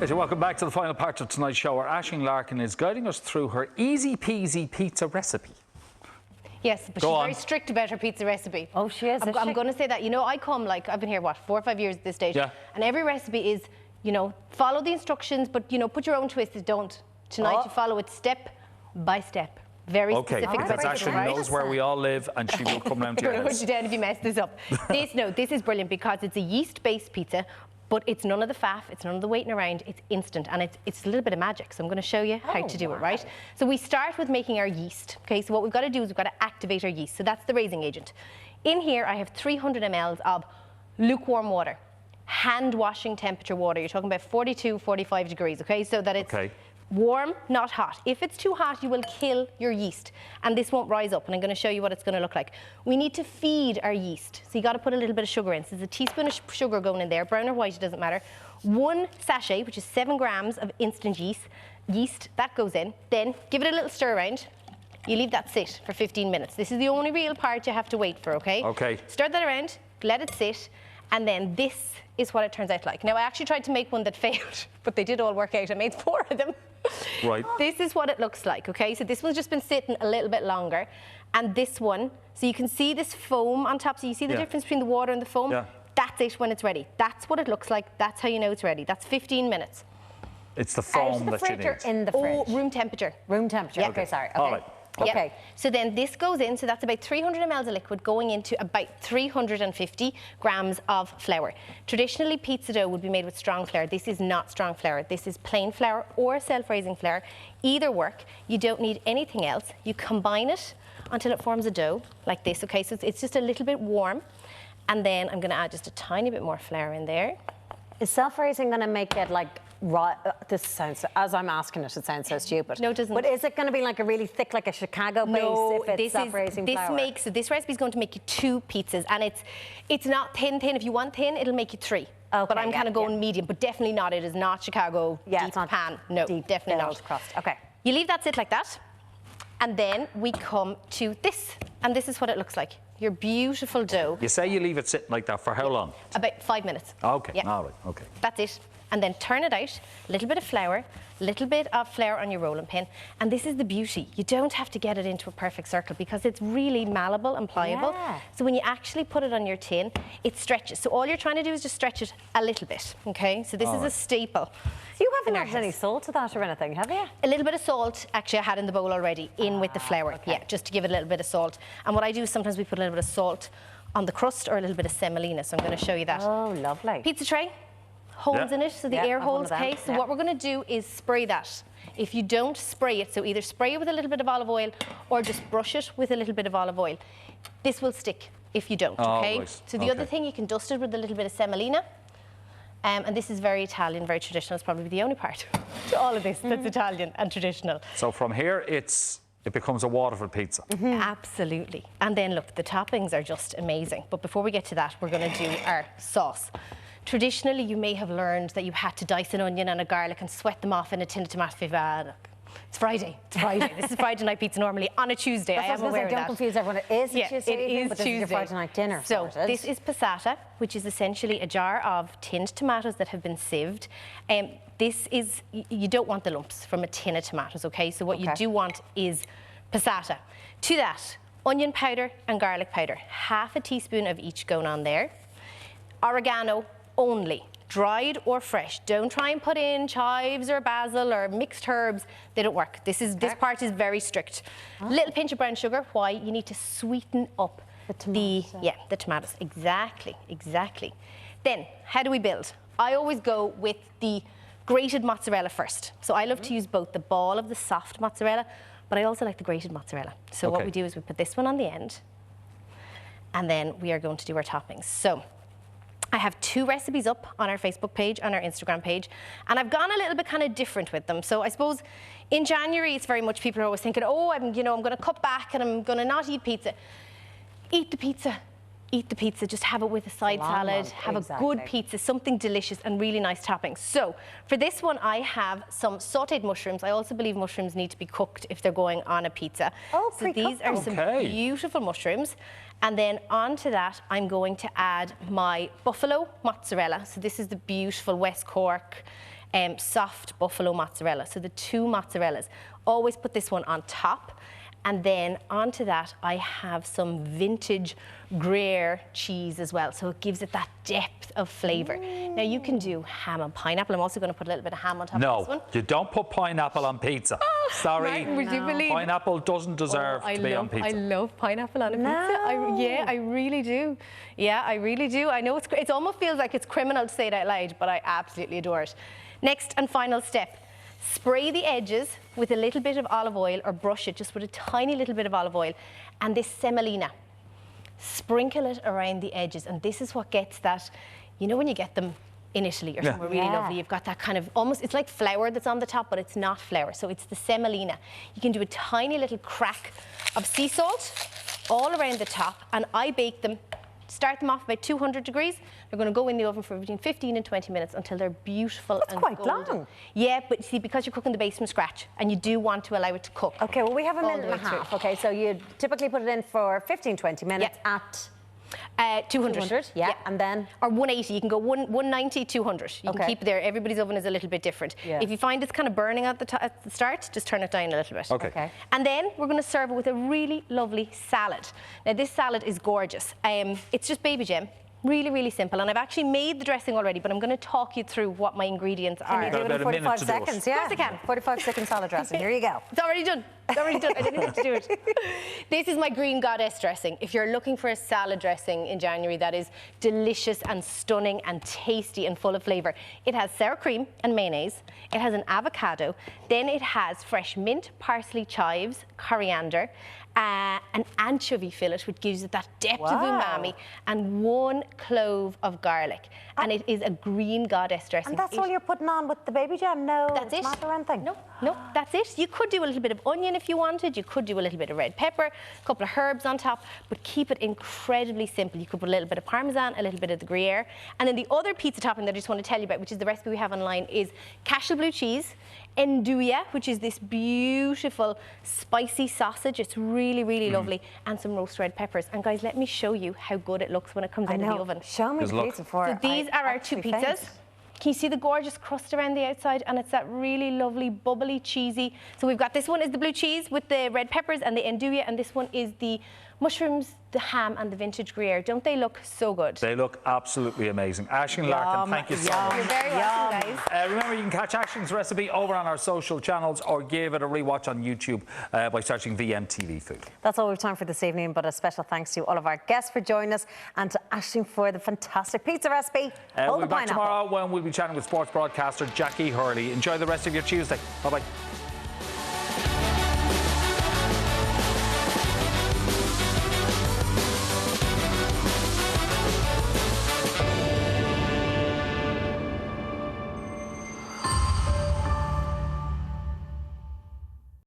Hey, welcome back to the final part of tonight's show, where Aisling Larkin is guiding us through her easy peasy pizza recipe. Yes, but she's very strict about her pizza recipe. Oh, she is. I'm going to say that. You know, I come, like, I've been here, what, 4 or 5 years at this stage. Yeah. And every recipe is, you know, follow the instructions, but, you know, put your own twist. Don't. Tonight you follow it step by step. Very specific. Because Aisling knows where we all live, and she will come round to your house. I'm going to put you down if you mess this up. This is brilliant because it's a yeast-based pizza, but it's none of the faff, it's none of the waiting around, it's instant, and it's a little bit of magic. So I'm going to show you how to do it, right? So we start with making our yeast. Okay, so what we've got to do is we've got to activate our yeast. So that's the raising agent. In here, I have 300 ml of lukewarm water, hand washing temperature water. You're talking about 42, 45 degrees, okay? So that it's warm, not hot. If it's too hot, you will kill your yeast, and this won't rise up, and I'm going to show you what it's going to look like. We need to feed our yeast, so you got to put a little bit of sugar in. So there's a teaspoon of sugar going in there, brown or white, it doesn't matter. 1 sachet, which is 7 grams of instant yeast, that goes in. Then give it a little stir around. You leave that sit for 15 minutes. This is the only real part you have to wait for, okay? Okay. Stir that around, let it sit, and then this is what it turns out like. Now, I actually tried to make one that failed, but they did all work out. I made 4 of them. Right. This is what it looks like, okay? So this one's just been sitting a little bit longer. And this one, so you can see this foam on top. So you see the difference between the water and the foam? Yeah. That's it when it's ready. That's what it looks like. That's how you know it's ready. That's 15 minutes. It's the foam that you need. Or in the fridge? Oh, room temperature. Room temperature, okay, sorry. Okay. All right. Okay. Yep. So then this goes in, so that's about 300 ml of liquid going into about 350 grams of flour. Traditionally, pizza dough would be made with strong flour. This is not strong flour. This is plain flour or self-raising flour. Either work. You don't need anything else. You combine it until it forms a dough like this, okay? So it's just a little bit warm. And then I'm going to add just a tiny bit more flour in there. Is self-raising going to make it like raw? This sounds, as I'm asking it, it sounds so stupid. No, it doesn't. But is it going to be like a really thick, like a Chicago base if it's self-raising flour? So this recipe is going to make you 2 pizzas, and it's not thin. If you want thin, it'll make you 3. Okay, but I'm kind of going medium, but definitely not. It is not Chicago deep pan. No, definitely not. Crust. Okay. You leave that sit like that, and then we come to this, and this is what it looks like. Your beautiful dough. You say you leave it sitting like that for how long? About 5 minutes. Okay, yeah. All right, okay. That's it. And then turn it out, a little bit of flour on your rolling pin. And this is the beauty. You don't have to get it into a perfect circle because it's really malleable and pliable. Yeah. So when you actually put it on your tin, it stretches. So all you're trying to do is just stretch it a little bit, okay? So this is a staple. So you haven't added any salt to that or anything, have you? A little bit of salt, actually I had in the bowl already, with the flour. Okay. Yeah, just to give it a little bit of salt. And what I do is sometimes we put a little bit of salt on the crust or a little bit of semolina. So I'm going to show you that. Oh, lovely. Pizza tray. Holes in it, so the air holes, okay? So what we're going to do is spray that. If you don't spray it, so either spray it with a little bit of olive oil or just brush it with a little bit of olive oil. This will stick if you don't, okay? Right. So the other thing, you can dust it with a little bit of semolina. And this is very Italian, very traditional. It's probably the only part to all of this that's Italian and traditional. So from here, it becomes a Waterford pizza. Absolutely. And then look, the toppings are just amazing. But before we get to that, we're going to do our sauce. Traditionally, you may have learned that you had to dice an onion and a garlic and sweat them off in a tin of tomato. It's Friday. It's Friday. This is Friday night pizza normally on a Tuesday. I am aware of that. Don't confuse everyone. It is a Tuesday. It is but Tuesday. This is your Friday night dinner. So this is passata, which is essentially a jar of tinned tomatoes that have been sieved. This is, you don't want the lumps from a tin of tomatoes, okay? So what you do want is passata. To that, onion powder and garlic powder. Half a teaspoon of each going on there. Oregano only, dried or fresh. Don't try and put in chives or basil or mixed herbs. They don't work. This part is very strict. Little pinch of brown sugar. Why? You need to sweeten up the tomatoes. Exactly. Then, how do we build? I always go with the grated mozzarella first. So I love to use both the ball of the soft mozzarella, but I also like the grated mozzarella. So what we do is we put this one on the end, and then we are going to do our toppings. So I have 2 recipes up on our Facebook page, on our Instagram page, and I've gone a little bit kind of different with them. So I suppose in January, it's very much people are always thinking, oh, I'm going to cut back and I'm going to not eat pizza. Eat the pizza. Eat the pizza. Just have it with a side salad. Have a good pizza, something delicious and really nice toppings. So for this one, I have some sautéed mushrooms. I also believe mushrooms need to be cooked if they're going on a pizza. Oh, so these are some beautiful mushrooms. And then onto that, I'm going to add my buffalo mozzarella. So this is the beautiful West Cork soft buffalo mozzarella. So the 2 mozzarellas. Always put this one on top. And then onto that, I have some vintage Gruyere cheese as well. So it gives it that depth of flavour. Now you can do ham and pineapple. I'm also going to put a little bit of ham on top of this one. No, you don't put pineapple on pizza. Sorry, Martin, would you believe pineapple doesn't deserve to be on pizza. I love pineapple on a pizza. Yeah, I really do. Yeah, I really do. I know it almost feels like it's criminal to say it out loud, but I absolutely adore it. Next and final step. Spray the edges with a little bit of olive oil, or brush it just with a tiny little bit of olive oil, and this semolina. Sprinkle it around the edges, and this is what gets that, you know when you get them in Italy or somewhere really lovely, you've got that kind of almost, it's like flour that's on the top, but it's not flour, so it's the semolina. You can do a tiny little crack of sea salt all around the top, and I bake them. Start them off about 200 degrees. They're going to go in the oven for between 15 and 20 minutes until they're beautiful and golden. That's quite long. Yeah, but see, because you're cooking the base from scratch, and you do want to allow it to cook. Okay, well, we have a minute and a half. Okay, so you typically put it in for 15, 20 minutes at 200. Yeah, and then? Or 180. You can go 190, 200. You can keep it there. Everybody's oven is a little bit different. If you find it's kind of burning at the start, just turn it down a little bit. Okay. And then we're going to serve it with a really lovely salad. Now, this salad is gorgeous. It's just baby gem. Really, really simple. And I've actually made the dressing already, but I'm going to talk you through what my ingredients are. Can you do it in 45 seconds? Yeah. Of course I can. 45-second salad dressing. Here you go. It's already done. It's already done. I didn't have to do it. This is my green goddess dressing. If you're looking for a salad dressing in January that is delicious and stunning and tasty and full of flavour, it has sour cream and mayonnaise. It has an avocado. Then it has fresh mint, parsley, chives, coriander, an anchovy fillet, which gives it that depth of umami, and 1 clove of garlic. And it is a green goddess dressing. And that's all you're putting on with the baby jam? No tomato or anything? No, that's it. You could do a little bit of onion if you wanted. You could do a little bit of red pepper, a couple of herbs on top, but keep it incredibly simple. You could put a little bit of Parmesan, a little bit of the Gruyere. And then the other pizza topping that I just want to tell you about, which is the recipe we have online, is cashew blue cheese, andouille, which is this beautiful spicy sausage. It's really, really lovely, and some roast red peppers. And guys, let me show you how good it looks when it comes out of the oven. Show me the pizza for. So these are our 2 pizzas. Can you see the gorgeous crust around the outside? And it's that really lovely, bubbly, cheesy. So we've got, this one is the blue cheese with the red peppers and the andouille, and this one is the mushrooms, the ham, and the vintage Gruyere. Don't they look so good? They look absolutely amazing. Aisling Larkin, thank you so much. You're very welcome, guys. Remember, you can catch Aisling's recipe over on our social channels, or give it a rewatch on YouTube by searching VMTV Food. That's all we have time for this evening, but a special thanks to all of our guests for joining us, and to Aisling for the fantastic pizza recipe. We'll be back tomorrow when we'll be chatting with sports broadcaster Jackie Hurley. Enjoy the rest of your Tuesday. Bye-bye.